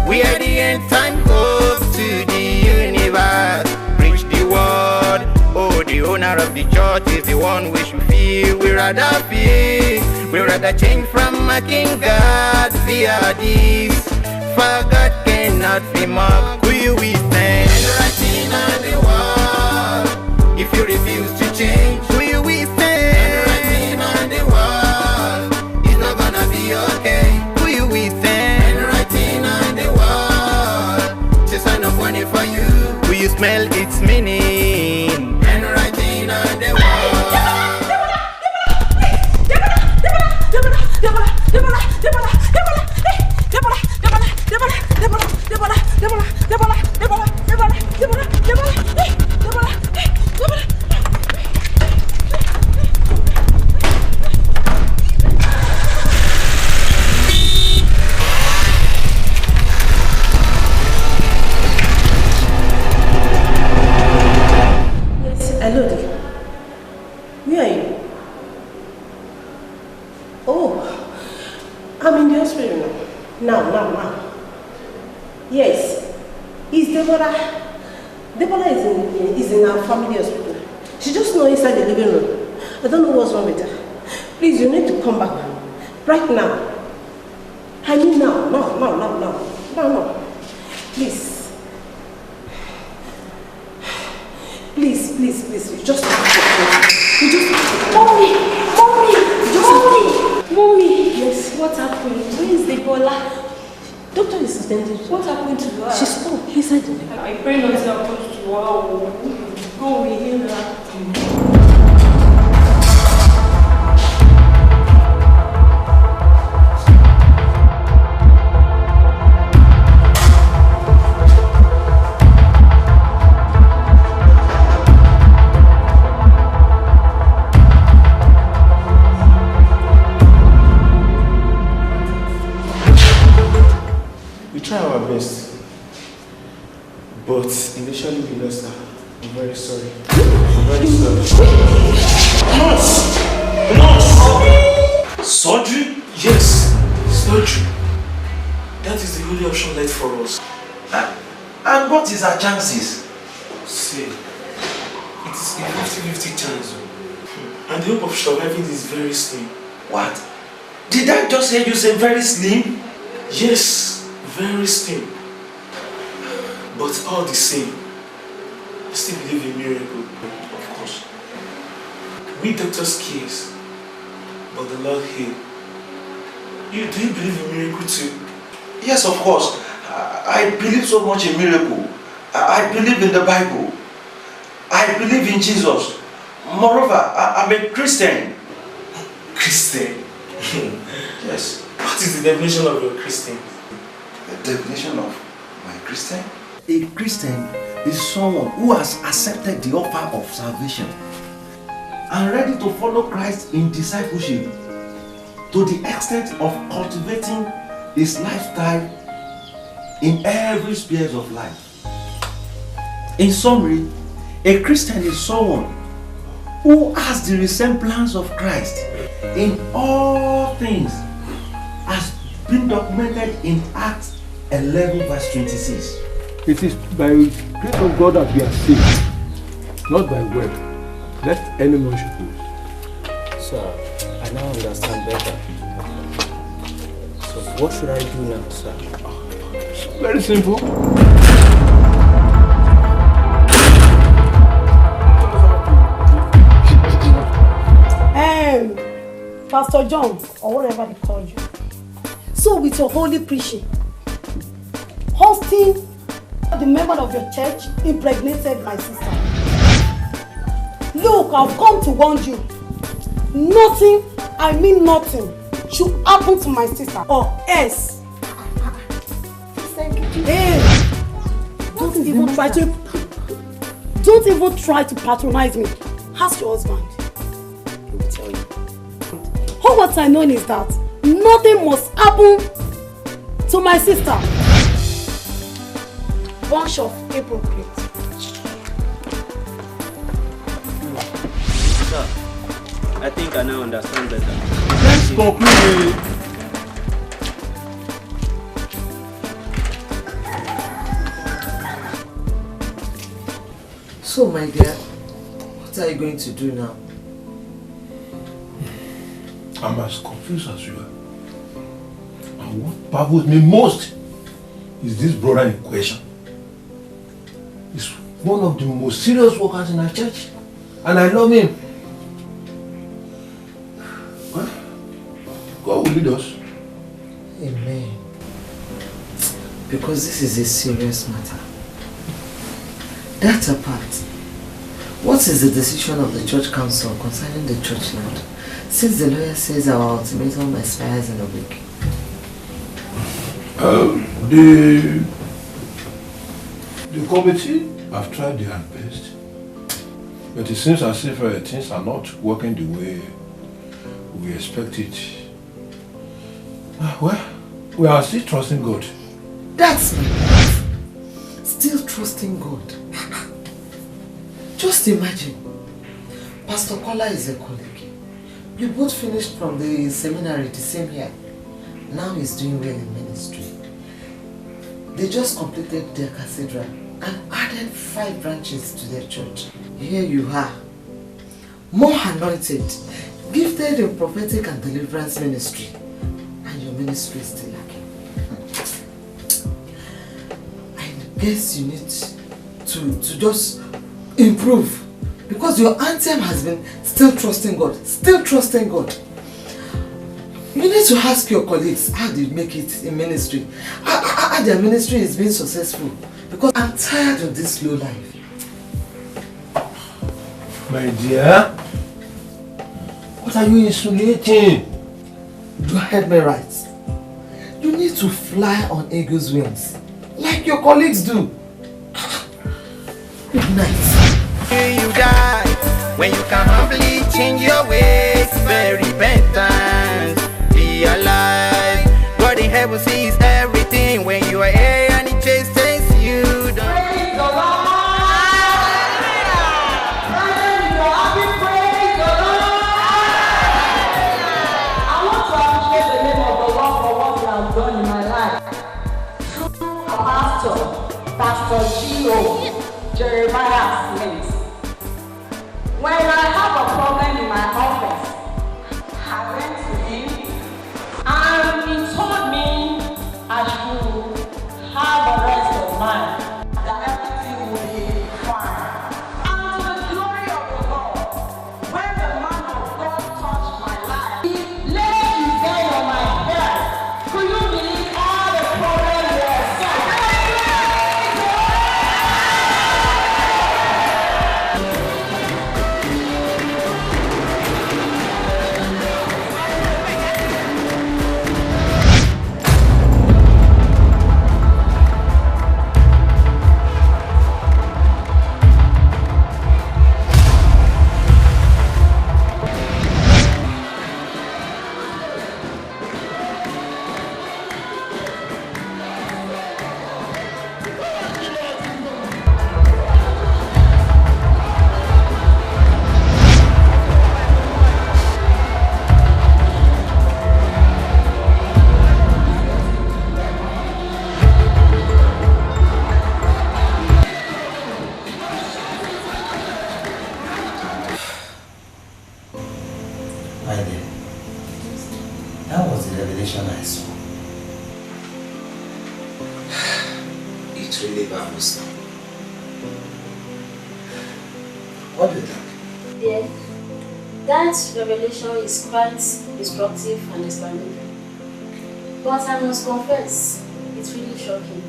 We are the end time hope to the universe. Preach the word. Oh, the owner of the church is the one we should feel. We rather feel. We rather change from a king God via this. For God cannot be mocked. Who you will stand? Writing on the wall. If you refuse to change, who you will stand? Writing on the wall. It's not gonna be okay. Who you will stand? Writing on the wall. Just sign up money for you. Will you smell its meaning? And writing on the wall. Deborah is in our family hospital. She just know inside the living room. I don't know what's wrong with her. Please, you need to come back. Right now. I mean now. No. Please. Please. You just have to go. You just Mommy! Yes, what happened? Where is Deborah? Doctor is attending. What happened to her? She's gone inside the living room. I pray nothing happens to her. Go we heal her. We try our best, but initially we lost her. I'm very sorry. Nurse! Surgery? Yes, surgery. That is the only option left for us. And what is our chances? See, it is a 50-50 chance. And the hope of surviving is very slim. What? Did I just hear you say very slim? Yes. Very slim. But all the same, I still believe in miracle, of course. We doctors case, but the Lord heal. Do you believe in miracle too? Yes, of course. I believe so much in miracle. I believe in the Bible. I believe in Jesus. Moreover, I'm a Christian. Christian? Yes. What is the definition of your Christian? The definition of my Christian? A Christian is someone who has accepted the offer of salvation and ready to follow Christ in discipleship to the extent of cultivating his lifestyle in every sphere of life. In summary, a Christian is someone who has the resemblance of Christ in all things, as been documented in Acts 11 verse 26. It is by the grace of God that we are saved, not by work, lest any man should boast. Sir, I now understand better. So what should I do now, sir? Very simple. Pastor John, or whatever they call you. So with your holy preaching, hosting the member of your church impregnated my sister. Look, I've come to warn you. Nothing, I mean nothing, should happen to my sister or else. Hey, don't even try to patronize me. Ask your husband. He will tell you. All what I know is that nothing must happen to my sister. Bunch of hypocrites. Sir, I think I now understand better. Let's conclude. So, my dear, what are you going to do now? I'm as confused as you are. And what baffles me most is this brother in question. He's one of the most serious workers in our church. And I love him. Well, God will lead us. Amen. Because this is a serious matter. That apart, what is the decision of the church council concerning the church land? Since the lawyer says our ultimatum expires in a week. The committee have tried their best, but it seems as if things are not working the way we expect it. Well, we are still trusting God. That's my life. Still trusting God. Just imagine, Pastor Kola is a colleague. You both finished from the seminary the same year. Now he's doing well in ministry. They just completed their cathedral and added 5 branches to their church. Here you are, more anointed, gifted in prophetic and deliverance ministry, and your ministry is still lacking. I guess you need to just improve, because your anthem has been still trusting God, still trusting God. You need to ask your colleagues how they make it in ministry, how their ministry is being successful, because I'm tired of this low life. My dear, what are you insinuating? You heard me right. You need to fly on eagle's wings, like your colleagues do. Good night. You die when you can humbly change your ways. Very repentance, be alive. God in heaven sees everything when you are here and He chases you. Praise the Lord. I want to appreciate the name of the Lord for what He has done in my life. Through a Pastor G.O. Jeremiah Smith. When I have a problem in my office, I went to him and he told me I should have a rest of mind, that everything will be fine. And to the glory of the Lord, when the man of God touched my life, he laid his hand on my head. Could you believe all the problems were solved? My dear, that was the revelation I saw. It really baffles me. What do you think? Yeah, that revelation is quite instructive and explanatory. But I must confess, it's really shocking.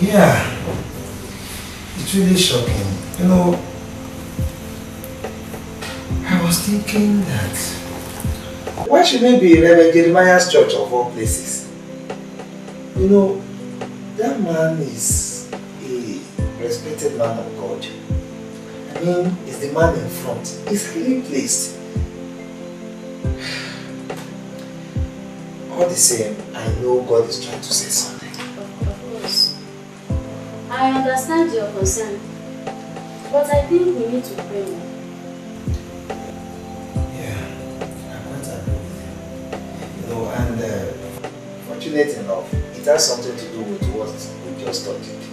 Yeah, it's really shocking. You know, I was thinking that why should it be Reverend Jeremiah's church of all places? You know, that man is a respected man of God. I mean, he's the man in front. He's highly placed. All the same, I know God is trying to say something. Of course. I understand your concern, but I think we need to pray more. And fortunate enough, it has something to do with what we just talked about.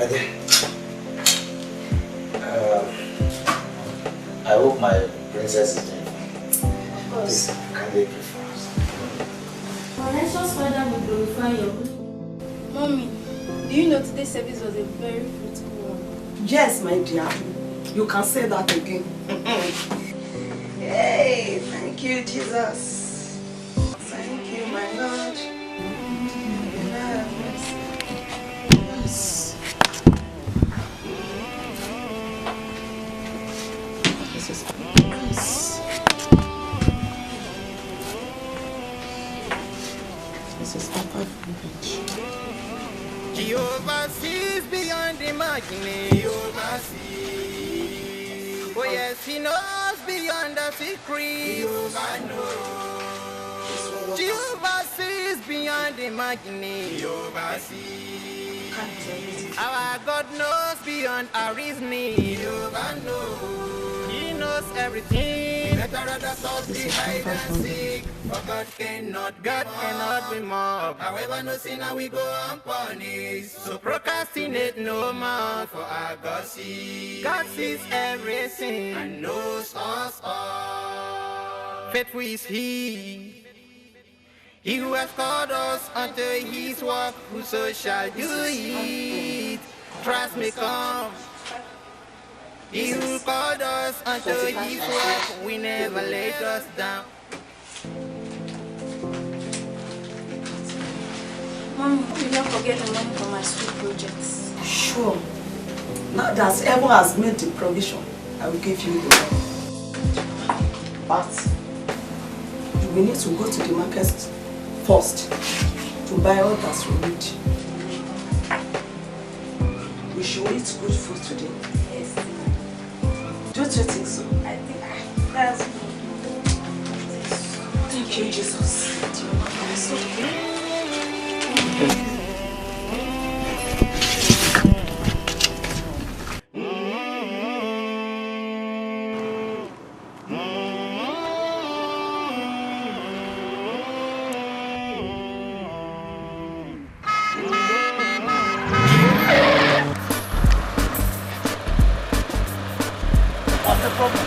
I hope my princess is doing fine. Of course. Kindly pray for us. Our righteous Father will glorify your holy. Mommy, do you know today's service was a very fruitful one? Yes, my dear. You can say that again. Hey, thank you, Jesus. Thank you, my Lord. Yes. This is nice. This is Papa Village. Jehovah sees beyond imagining. Jehovah sees. Oh yes, he knows beyond the secret. Jehovah knows. Jehovah sees beyond imagining. Jehovah sees. Our God knows beyond our reasoning. Jehovah knows. He knows everything. Better rather thoughts be hide and seek. For God cannot be mocked. However, no sinner we go unpunished. So procrastinate no more, for our God sees. God sees everything and knows us all. Faithful is He. He who has called us unto His work, whoso shall do it. Trust me, come. He who called us unto His work, we never let us down. Mommy, you don't forget the money for my school projects. Sure. Now that heaven has made the provision, I will give you the money. But we need to go to the market first to buy all that we need. We should eat good food today. Yes. Don't you think so? I think that's good. Thank you, Jesus. It's okay. What's the problem?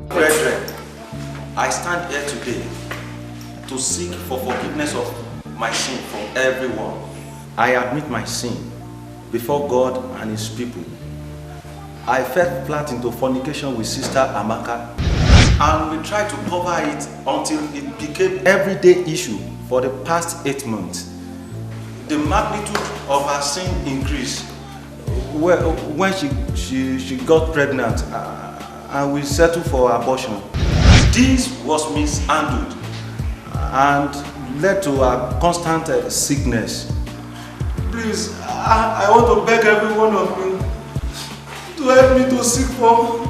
Brethren, I stand here today to seek for forgiveness of my sin from everyone. I admit my sin before God and His people. I fell flat into fornication with Sister Amaka, and we tried to cover it until it became everyday issue for the past 8 months. The magnitude of her sin increased when she got pregnant, and we settled for abortion. This was mishandled and led to a constant sickness. Please, I want to beg every one of you to help me to seek for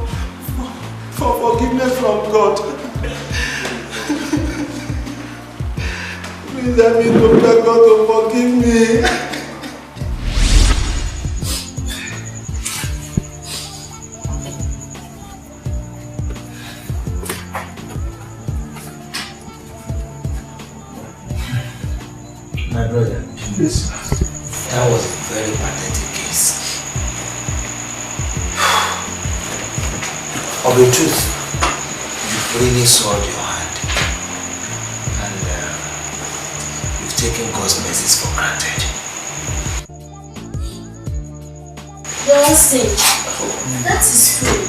forgiveness from God. Please help me to beg God to forgive me. My brother, Yes. that was a very pathetic case. Of the truth, you've really soiled your hand, and you've taken God's mercies for granted. Well said. That is true.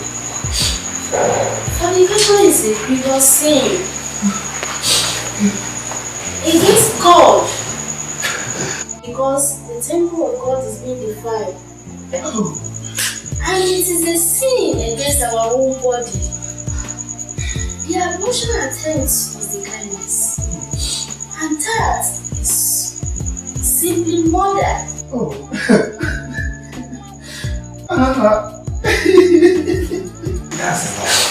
Fornication is a grievous sin against God, because the temple of God is being defiled. And it is a sin against our own body. The abortion attempt is the kindness. And that is simply murder. Oh. That's enough.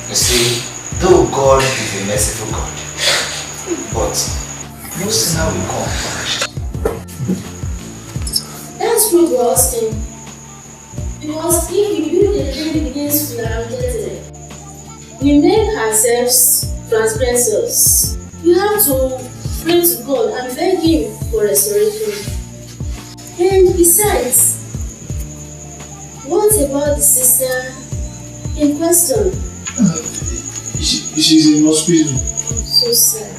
You see, though God is a merciful God, but no sinner will come punished. That's true, Austin. Because if we build the tree begins to arrogate, we make ourselves transgressors. You have to pray to God and beg Him for restoration. And besides, what about the sister in question? She's in hospital. So sad.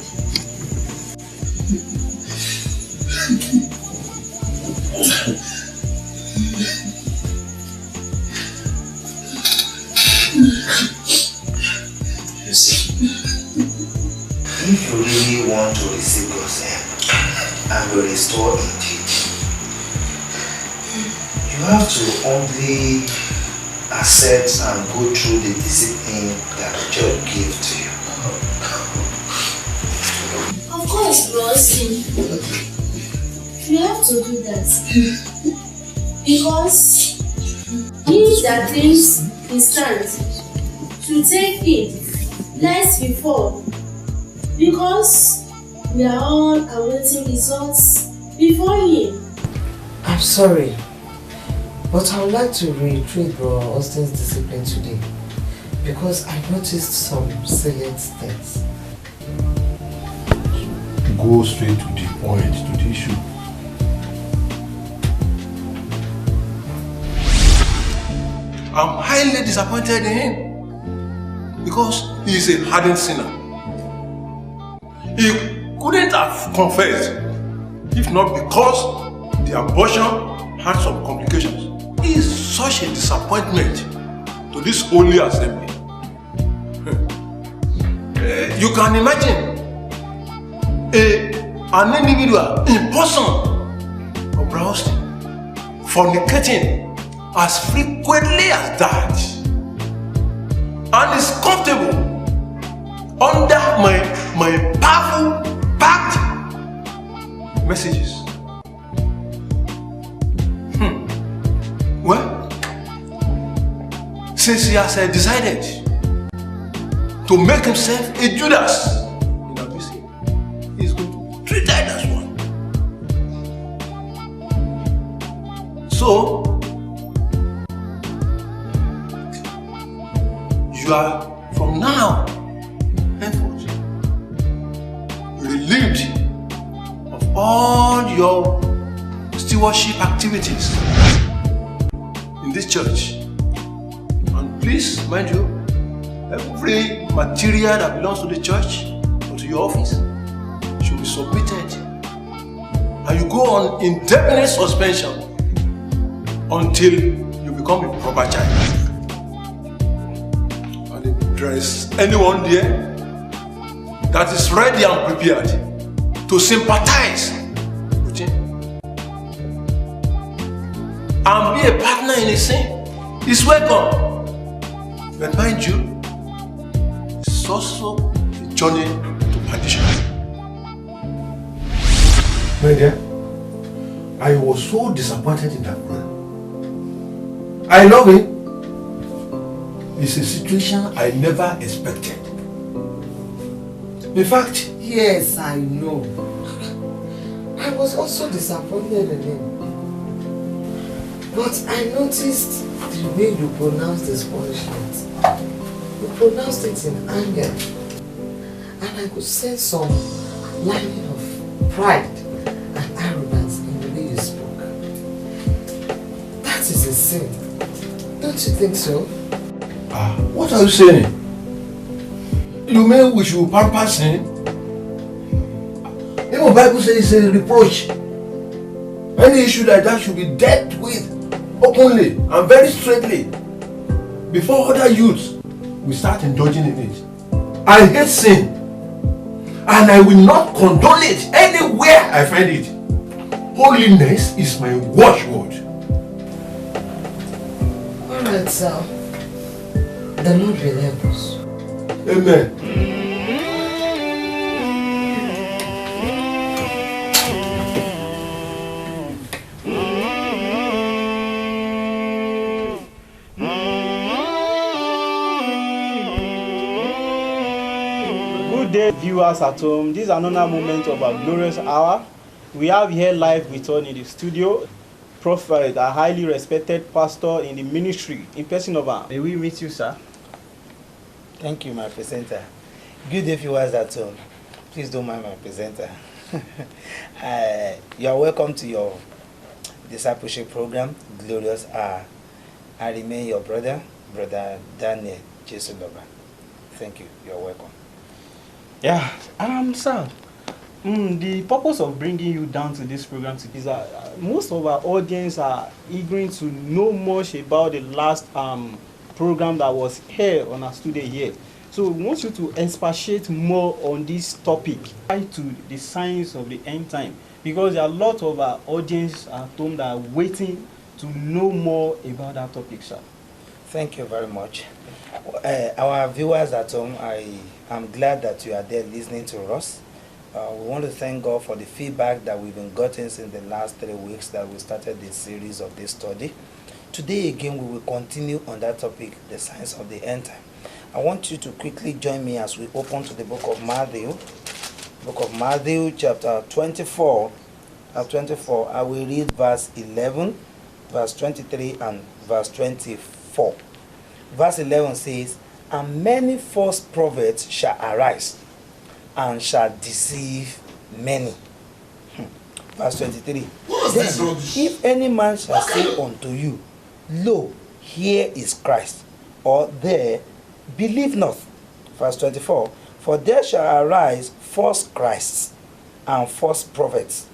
You see, if you really want to receive God's help and be restored indeed, you have to humbly accept and go through the discipline that the church gave to you. Of course, Austin. We have to do that. Because he that thinks he stands should take heed lest we fall. Because we are all awaiting results before Him. I'm sorry, but I would like to reiterate Bro Austin's discipline today because I noticed some salient things. Go straight to the point, to the issue. I'm highly disappointed in him because he is a hardened sinner. He couldn't have confessed if not because the abortion had some complications. He is such a disappointment to this holy assembly. You can imagine an individual in person of Austin fornicating as frequently as that and is comfortable under my powerful packed messages. Well, since he has decided to make himself a Judas in ABC, he's going to be treated as one. So, you are from now henceforth relieved of all your stewardship activities in this church. And please, mind you, every material that belongs to the church or to your office should be submitted. And you go on indefinite suspension until you become a proper child. And if there is anyone there that is ready and prepared to sympathize with him and be a partner in his sin, is welcome. But mind you, it's also a journey to perdition. My dear, I was so disappointed in that brother. I love him. It's a situation I never expected. In fact, yes, I know. I was also disappointed in him. But I noticed the way you pronounced this punishment. You pronounced it in anger. And I could sense some lining of pride and arrogance in the way you spoke. That is a sin. Don't you think so? What are you saying? You mean we should pamper sin? Even the Bible says it's a reproach. Any issue like that should be dealt with openly and very straightly before other youths will start indulging in it. I hate sin and I will not condone it anywhere I find it. Holiness is my watchword. Alright, sir. The Lord will help us. Amen. Good day, viewers at home. This is another moment of our glorious hour. We have here live with us in the studio, Prophet, a highly respected pastor in the ministry, in person of our. May we meet you, sir? Thank you, my presenter. Good day, viewers at home. Please don't mind my presenter. You are welcome to your discipleship program, Glorious Hour. I remain your brother, Brother Daniel Jesulova. Thank you. You are welcome. Yeah, sir. The purpose of bringing you down to this program is that most of our audience are eager to know much about the last program that was here on our studio here. So we want you to expatiate more on this topic, to the signs of the end time, because there are a lot of our audience at home that are waiting to know more about that topic, sir. Thank you very much. Our viewers at home, I am glad that you are there listening to us. We want to thank God for the feedback that we've been getting since the last 3 weeks that we started this series of this study. Today again, we will continue on that topic, the signs of the end time. I want you to quickly join me as we open to the book of Matthew. Book of Matthew, chapter 24. I will read verse 11, verse 23, and verse 24. Verse 11 says, "And many false prophets shall arise, and shall deceive many." Verse 23. "Then, if any man shall say unto you, Lo, here is Christ, or there, believe not." Verse 24. "For there shall arise false Christs and false prophets,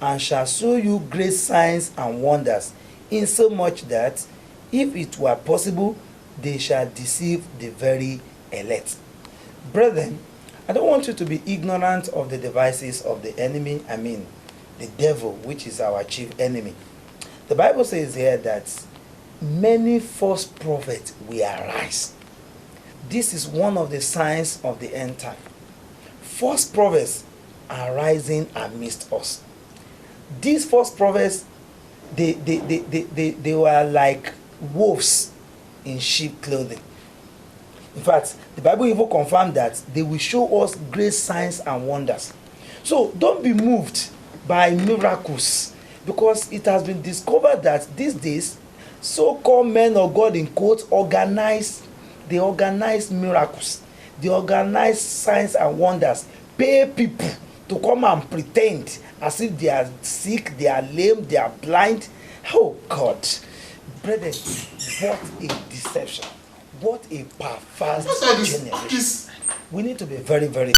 and shall show you great signs and wonders, insomuch that, if it were possible, they shall deceive the very elect." Brethren, I don't want you to be ignorant of the devices of the enemy, the devil, which is our chief enemy. The Bible says here that many false prophets will arise. This is one of the signs of the end time. False prophets are rising amidst us. These false prophets, they were like wolves in sheep clothing. In fact, the Bible even confirmed that they will show us great signs and wonders. So don't be moved by miracles, because it has been discovered that these days, so-called men of God in quotes organize miracles, they organize signs and wonders, pay people to come and pretend as if they are sick, they are lame, they are blind. Oh God, brethren, what a deception, what a perverse generation. We need to be very, very